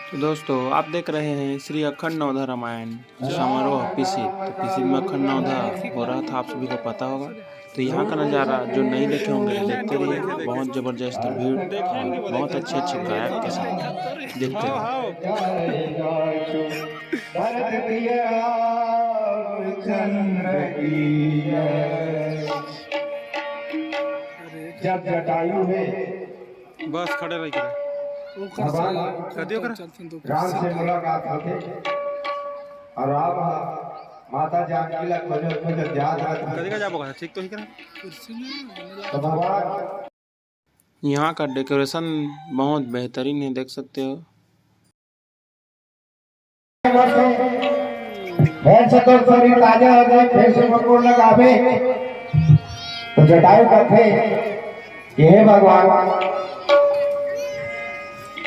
तो दोस्तों आप देख रहे हैं श्री अखंड नवधा रामायण समारोह पिसित। तो पिसित में अखंड नवधा हो रहा था, आप सभी को पता होगा। तो यहाँ का नज़ारा जो नहीं देखे होंगे देखते रहिए, बहुत ज़बरदस्त भीड़ और बहुत अच्छे अच्छे गायक के साथ देखते रहिए। जब जटायु में बस खड़े रहिए। राम से मुलाकात होते और राम माता जानकी ला खोजत याद रहता ठीक तो ही तो भगवान यहाँ का डेकोरेशन बहुत बेहतरीन है, देख सकते हो। शरीर ताजा हो गए, फिर से मकुड़ लगावे तो जटायु कहते हे भगवान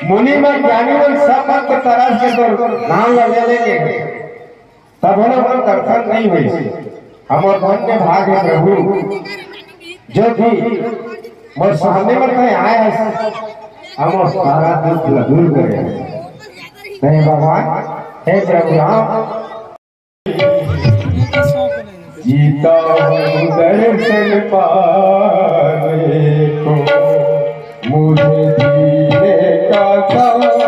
मुनि मन ज्ञानी मन सब मन को तरस के तो नाम ले लेंगे तब हम लोग दर्शन नहीं हुई। हमारे मन में भाग है प्रभु जो भी मोर सामने में कहीं आया है हम सारा दुख दूर करे नहीं भगवान हे प्रभु राम जीता दर्शन पाने को मुझे जीने का शौक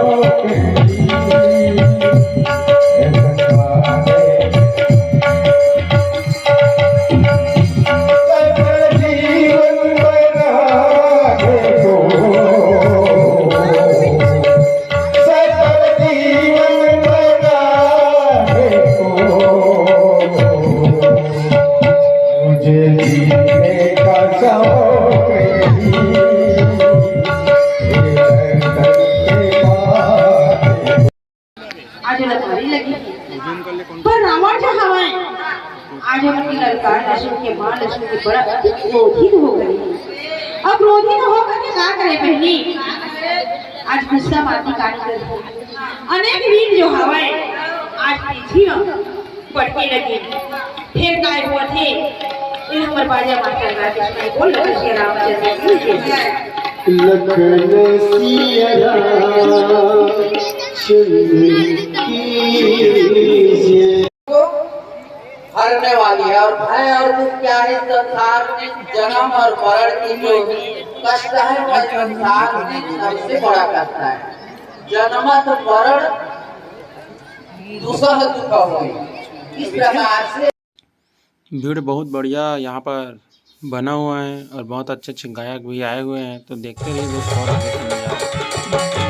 पर रावण जो हवाएं आज अपनी ललकार लक्ष्मण के मां लक्ष्मण की बड़ा क्रोधित हो गई। अब क्रोधित होकर के क्या करे बहनी, आज गुस्सा मारती काट कर अनेक वीर जो हवाएं आज पीछे पड़ने लगी। फिर काय हुआ थे इन पर बाजा मारकर राजस्थान को लगा श्री रामचंद्र लखन सिया हरने वाली है। और भय और दुख क्या है? संसार में जन्म और मरण की जो कष्ट है वह संसार में सबसे बड़ा कष्ट है। जन्मत मरण दूसरा दुख हुई। इस प्रकार से भीड़ बहुत बढ़िया यहाँ पर बना हुआ है और बहुत अच्छे अच्छे गायक भी आए हुए हैं। तो देखते रहिए दोस्तों और आगे की नज़ारा।